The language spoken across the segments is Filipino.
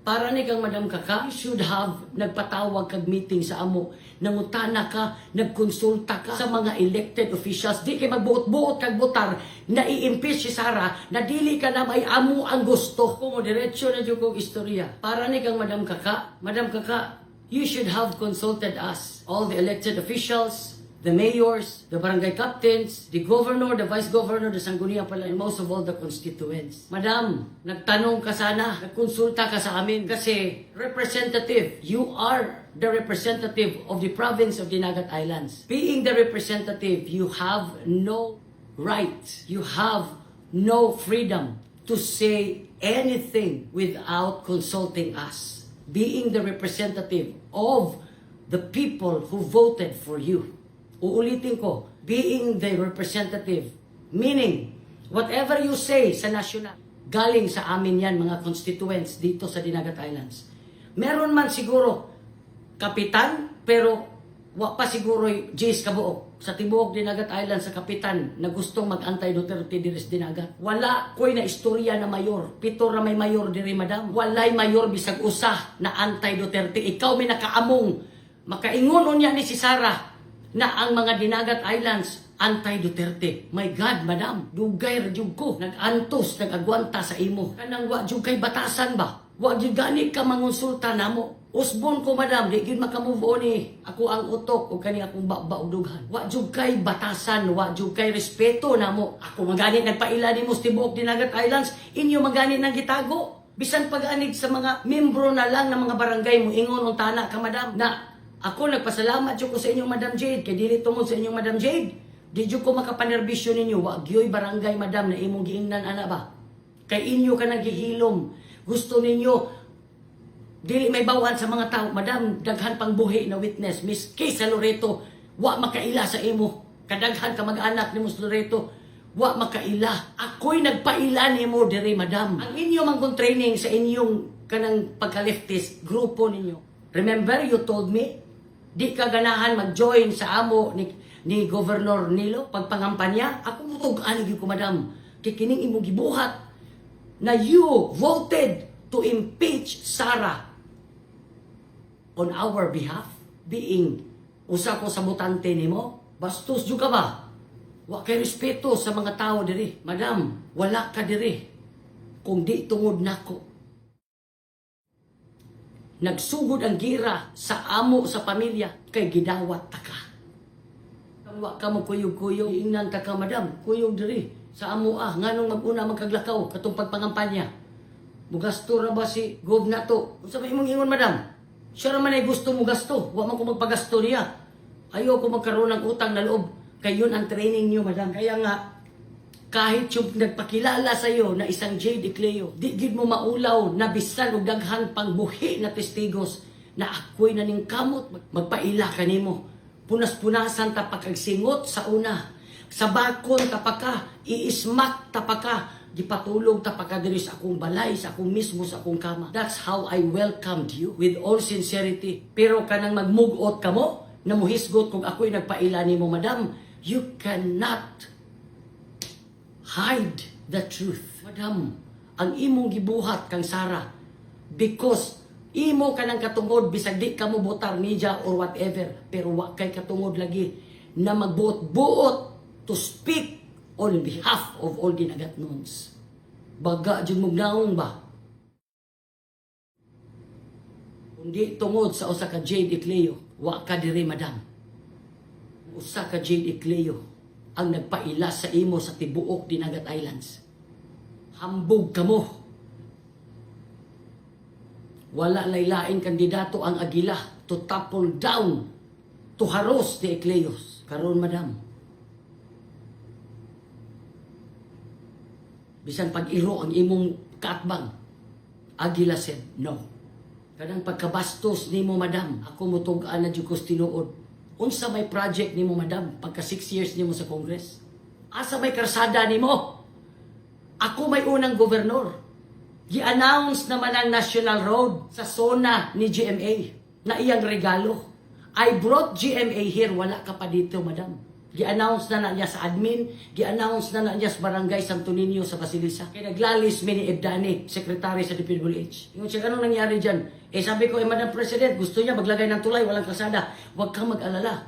Para ni kang Madam Kaka, you should have nagpatawag kag meeting sa amo. Nangutana ka, nagkonsulta ka sa mga elected officials. Di kay magbuot-buot kag butar na i-impeach si Sara na dili ka na may amo ang gusto. Kung diretso na dyan kong istorya. Para ni kang Madam Kaka, you should have consulted us. All the elected officials, the mayors, the barangay captains, the governor, the vice governor, the Sangguniang pala, and most of all the constituents. Madam, nagtanong ka sana, nagkonsulta ka sa amin kasi representative, you are the representative of the province of Dinagat Islands. Being the representative, you have no right, you have no freedom to say anything without consulting us. Being the representative of the people who voted for you. Uulitin ko, being the representative, meaning, whatever you say sa national, galing sa amin yan, mga constituents dito sa Dinagat Islands. Meron man siguro kapitan, pero wa pa siguro Jace kabuok sa tibuok Dinagat Islands sa kapitan na gustong mag-antay Duterte diris Dinagat. Wala ko'y na istorya na mayor. Pito ra may mayor diri, madam. Walay mayor bisag usa na antay Duterte. Ikaw may nakaamong. Makaingon niya ni si Sara na ang mga Dinagat Islands anti-Duterte. My God, madam, dugay radyog ko. Nag-antos, nag-agwanta sa imo. Kanang wa jud kay batasan ba? Wa jud gani ka mangonsulta namo. Usbon ko, madam, di gid maka-move on eh. Ako ang utok o kani akong baudughan. Wa jud kay batasan, wa jud kay respeto namo. Ako magani nagpaila nimo sa tibuok Dinagat Islands, inyo magani nang gitago. Bisan pag-anig sa mga membro na lang ng mga barangay mo ingon untana ka, madam, na ako nagpasalamat jud ko sa inyong Madam Jade, kay dili tungod sa inyong Madam Jade. Di jud ko makapanerbisyo ninyo, wa gyoy barangay, madam, na imong giingnan ana ba? Kay inyo ka nagihilom. Gusto ninyo dili may bawan sa mga tao, madam, daghan pang buhi na witness. Miski sa Loreto, wa makaila sa imo. Kadaghan ka mag-anak nimo sa Loreto, wa makaila. Ako'y nagpaila nimo diri, madam. Ang inyo mangkong training sa inyong kanang pagka-leftist grupo ninyo. Remember, you told me di ka ganahan mag-join sa amo ni Governor Nilo pagpangampanya. Ako mutog-ani ko, madam. Kikining imong gibuhat na you voted to impeach Sara on our behalf, being usa ko sa butante nimo. Bastos jud ka ba? Wa kay respeto sa mga tao diri. Madam, wala ka diri kung di tungod nako. Nagsugod ang gira sa amo sa pamilya kay gidawat ta ka. Wa ka mo kuyog-kuyog, ingnan ta ka, madam, kuyog diri sa amo nganong mag-una magkaglakaw katong pagpangampanya. Mugasto ra ba si Gov na to? Unsa may imong ingon, madam? Siya ra man ay gusto mo gasto, wa man ko magpagasto niya. Ayaw ko magkaroon ng utang na loob. Kay yun ang training niyo, madam. Kaya nga, kahit yung nagpakilala sa iyo na isang Jade Ecleo, di gid mo maulaw na bisan og daghan pang buhi na testigos na ako'y naning kamot magpaila kanimo. Punas-punasan ta pagkagsingot sa una. Sa balkon ta pa ka, iismak ta pa ka, gipatulog ta pa ka diri sa akong balay, sa akong mismo, sa akong kama. That's how I welcomed you with all sincerity. Pero kanang magmugot ka mo, na muhisgot kung ako'y nagpaila nimo, madam, you cannot hide the truth. Madam, ang imong gibuhat kang Sara because imo ka ng katungod bisag di ka mo botar media or whatever, pero wa kay katungod lagi na magbuot-buot to speak on behalf of all Dinagatnons. Baga jud mong naong ba? Kundi tungod sa usa ka Jade Ecleo, wa ka diri, madam. Usa ka Jade Ecleo ang nagpaila sa imo sa tibuok Dinagat Islands. Hambog ka mo. Wala laylaing kandidato ang Agila to topple down, to haros the Ecleos. Karon, madam, bisan pag-iro ang imong kaatbang, Agila said no. Kanang pagkabastos nimo, madam, ako mutugaan na jud ko tinuod. Unsa may project nimo, madam, pagka 6 years nimo sa Congress? Asa may karsada nimo? Ako may unang gobernador. Gi-announce naman ang National Road sa zona ni GMA na iyang regalo. I brought GMA here, wala ka pa dito, madam. Gi-announce na niya sa admin, gi-announce na niya sa barangay Santo Niño sa Basilisa. Kaya naglalis mi ni Ebdani, sekretary sa DPWH. Yung siya, anong nangyari dyan? Sabi ko, Madam President, gusto niya maglagay ng tulay, walang kalsada. Huwag kang mag-alala.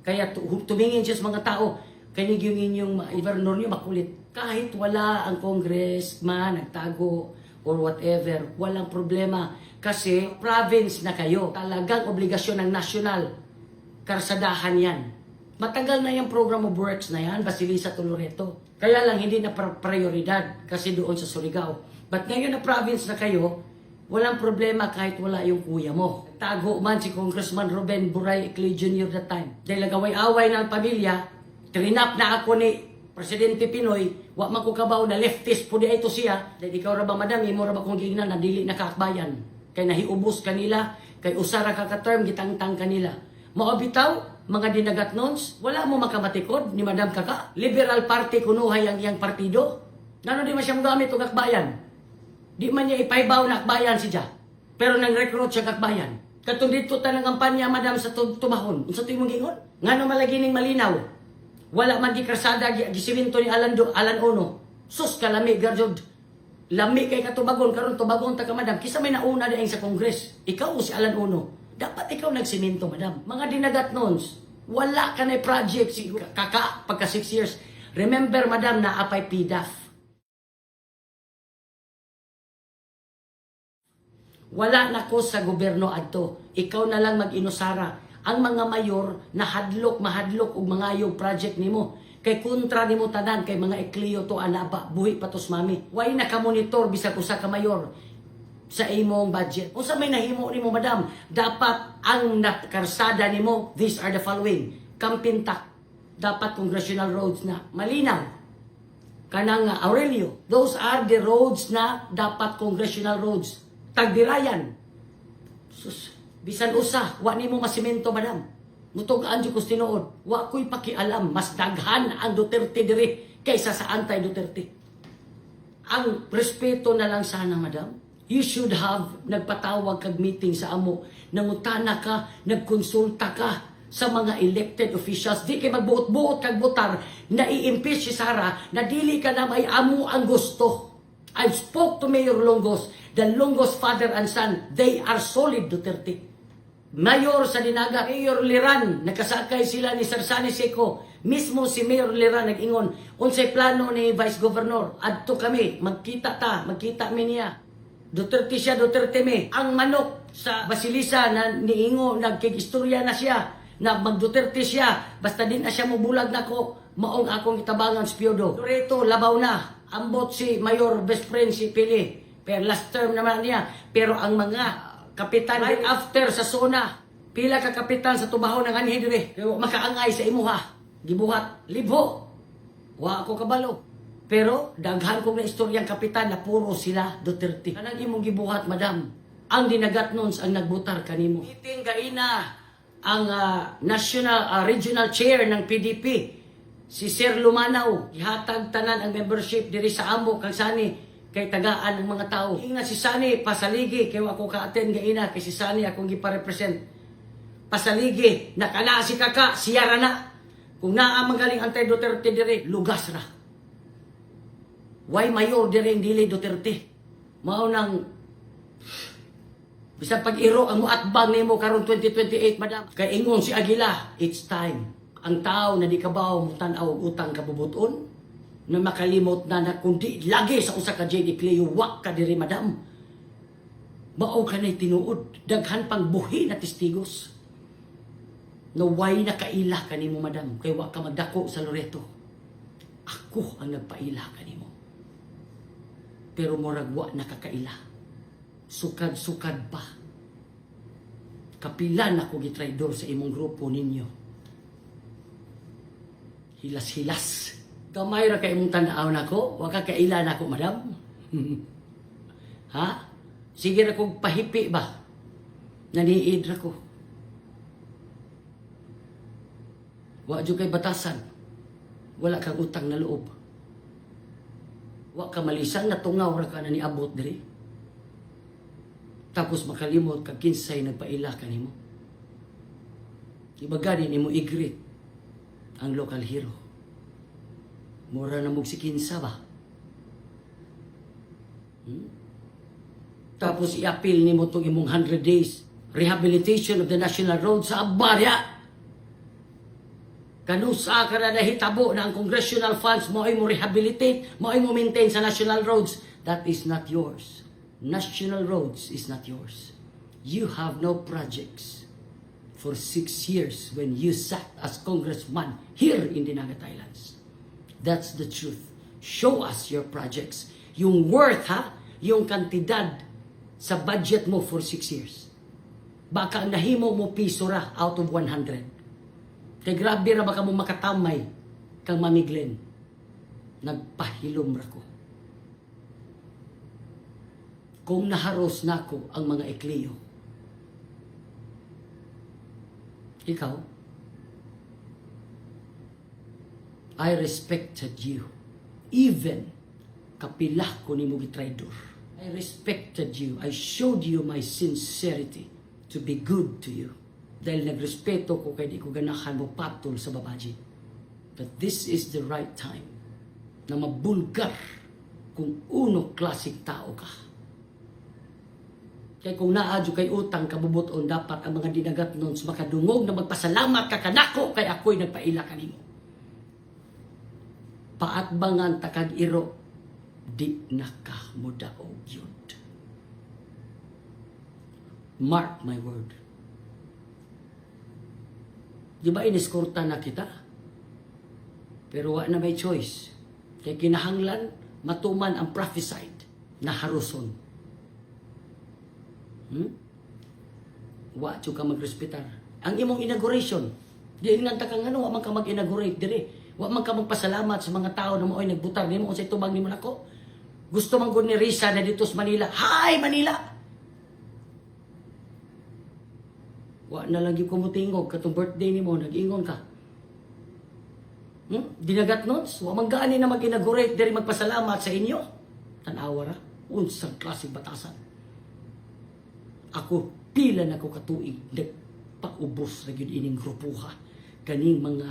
Kaya tumingin siya sa mga tao, kanig yung inyong governor niyo makulit. Kahit wala ang congressman, nagtago, or whatever, walang problema. Kasi province na kayo. Talagang obligasyon ng national. Karsadahan yan. Matagal na yung program of works na yan, Basilisa to Loreto. Kaya lang hindi na prioridad kasi doon sa Surigao. But ngayon na province na kayo, walang problema kahit wala yung kuya mo. Tago man si Congressman Ruben Buray Ecli Jr. that time. Dahil nagaway-away ng pamilya, trinap na ako ni Presidente Pinoy, wa man ko kabaw na leftist po di ito siya. Dahil ikaw ra ba madam, imo ra ba kong gignan na dili nakakbayan. Kay nahiubos kanila, kay usara ka-term, gitangtang kanila. Maobitaw, mga dinagat nons, wala mo makamatikod ni Madam Kaka. Liberal Party kunuhay ang iyang partido. Ngano di man siya gamit o kakbayan? Di man niya ipaibaw na akbayan siya. Pero nang recruit siya kakbayan. Katong dito tanang kampanya, Madam, sa tumahon. Unsa to imong gingon? Ngano malagining malinaw? Wala man di karsada, gisiminto ni Alan Ono. Sus, kalami, garjod. Lami kay katubagon, karon tubagon ta ka, Madam. Kisa may nauna di sa Congress. Ikaw o si Alan Ono. Dapat ikaw nagsiminto, Madam. Mga dinagat nons, wala ka na project si Kaka pagka 6 years. Remember, Madam, na apay PDAF. Wala na ko sa gobyerno adto. Ikaw na lang mag-inusara. Ang mga mayor na mahadlok og mga yung project nimo. Kay kontra nimo tanan kay mga ekliyo to anaba buhi patos mami. Why nakamonitor bisag usa ka mayor sa imong budget? Unsa may nahimo nimo, Madam? Dapat ang karsada nimo, these are the following. Kampintak, dapat congressional roads na malinaw. Kanang Aurelio, those are the roads na dapat congressional roads. Tagdirayan. Sus, bisan usa, wa nimo masimento, Madam. Mutugaan di ko tinuod. Wa ko'y pakialam, mas daghan ang Duterte diri kaysa sa anti-Duterte. Ang respeto na lang sana, Madam. You should have nagpatawag kag meeting sa amo, nangutana ka, nagkonsulta ka sa mga elected officials. Di kay magbuot-buot kag butar na i-impeach si Sara na dili ka na may amo ang gusto. I spoke to Mayor Longos, the Longos father and son, they are solid Duterte. Mayor sa Dinagat, Mayor Liran, nakasakay sila ni Sarsani Seco. Mismo si Mayor Liran nag-ingon, unsay plano ni Vice Governor, adto kami, magkita mi niya. Duterte siya, Duterte me. Ang manok sa Basilisa na niingo, nagkigistorya na siya, na mag-Duterte siya, basta din na siya mubulag na ko, maong akong itabangan sa Piodo. Loreto, labaw na. Ambot si Mayor Best Friend si Pili. Pero last term naman niya. Pero ang mga kapitan, right after sa zona, pila ka kapitan sa tubaho ng anhidre. Pero makaangay sa imuha. Gibuhat, libho. Wa ako kabalo. Pero daghan kong na istoryang kapitan na puro sila Duterte. Kanang imong gibuhat, Madam. Ang dinagat nons ang nagbutar kanimo. Meeting gaina ang regional chair ng PDP. Si Sir Lumanaw, ihatag tanan ang membership diri sa amo kag Sani kay tagaan ng mga tao. Inga si Sani pasaligi kay ako ka-attend gaina kay si Sani akong gipa-represent. Pasaligi nakana si Kaka siya ra na. Kung naa magaling anti-Duterte diri, lugas ra. Why mayor diri dili Duterte? Mao nang bisan pag-iro ang muatbang nimo karon 2028, Madam. Kay ingon si Aguila, it's time. Ang tao na di kabaw mutanaw og utang kabubuton na makalimot na kundi lagi sa usa ka JD Cleo wak ka diri, Madam. Mao ka na'y tinuod, daghan pang buhi na testigos. No way nakaila kanimo, Madam, kay wa ka magdako sa Loreto. Ako ang nagpaila kanimo. Pero murag wa nakakaila. Sukad-sukad pa. Kapilan ako gitraidor sa imong grupo ninyo. Hilas-hilas. Gamay ra kay imong tan-aw nako, wa ka kaila nako, Madam. Ha? Sige ra kog pahipi ba? Naniid ra ko. Wa jud kay batasan. Wala kang utang na loob. Wa ka malisan na tungaw ra ka na niabot diri. Tapos makalimot kag kinsay nagpaila kanimo. Ibagani nimo igrit ang local hero. Mura na mong si Kinsa ba? Tapos i-appeal ni mo itong imong 100 days rehabilitation of the national road sa Abarya. Kanusa ka na nahitabo na ang congressional funds mo ay mo rehabilitate, mo ay mo maintain sa national roads. That is not yours. National roads is not yours. You have no projects for 6 years when you sat as congressman here in Dinagat Islands. That's the truth. Show us your projects. Yung worth, ha? Yung kantidad sa budget mo for 6 years. Baka nahimo mo piso ra out of 100. Kay grabe ra baka mo makatamay kang mamiglen. Nagpahilom ra ko. Kung naharos na ko ang mga ekleyo, ikaw, I respected you. Even kapilah ko ni mo gitraidor. I respected you. I showed you my sincerity to be good to you. Dahil nagrespeto ko kay di ko ganahan mo patol sa babaji. But this is the right time na mabulgar kung uno klasik tao ka. Kaya kung naadyo kay utang kabubuton, dapat ang mga dinagat nun makadungog na magpasalamat ka kanako kay ako'y nagpaila kanimo. Paatbangan takag iro, di na ka mudaog yun. Mark my word. Di ba iniskorta na kita? Pero wa na may choice. Kaya kinahanglan matuman ang prophesied na haruson. Wa ka magrespetar. Ang imong inauguration, di nga takang ano, wa man ka mag-inaugurate dire. Wa man ka magpasalamat sa mga tao na mo'y nagbutar nimo unsay tubag nimo nako. Gusto man gud ni Risa na dito sa Manila. Hi Manila. Wa na lang gyud ko motingog katong birthday nimo nag-ingon ka. Dinagat noons, wa man gaani na mag-inaugurate dire magpasalamat sa inyo. Tan-awa ra unsang klaseng batasan. Ako pila na ko katuig nagpaubos na gyud ining grupuha kaning mga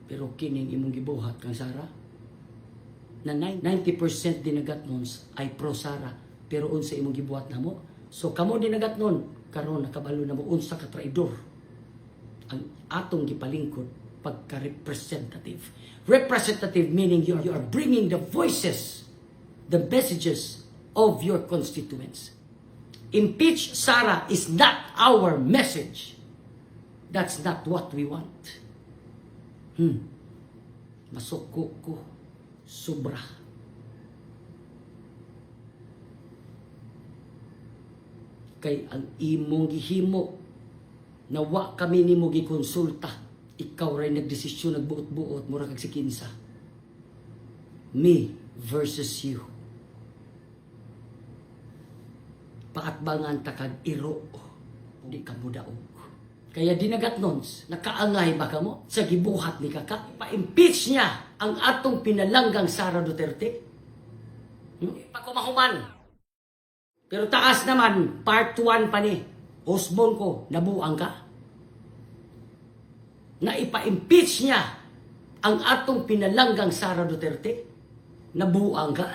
pero kining imong gibuhat kang Sara na 90% dinagat nun ay pro Sara pero unsa imong gibuhat namo so kamo dinagat nun karon nakabalo na mo unsa ka traidor ang atong gipalingkod pagka-representative meaning you are bringing the voices the messages of your constituents. Impeach Sara is not our message. That's not what we want. Masuko ko. Sobra. Kay ang imong gihimo na wa kami nimo gikonsulta. Ikaw ray nagdesisyon, nagbuot-buot, mura kag si Kinsa. Me versus you. Paatbangan takag iro. Di ka mudaog. Kaya dinagat nons, nakaangay ba ka mo sa gibuhat ni Kaka? Pa-impeach niya ang atong pinalanggang Sara Duterte. Pakumahuman. Pero taas naman, part 1 pa ni. Osbon ko, nabuang ka. Na ipa-impeach niya ang atong pinalanggang Sara Duterte. Nabuang ka.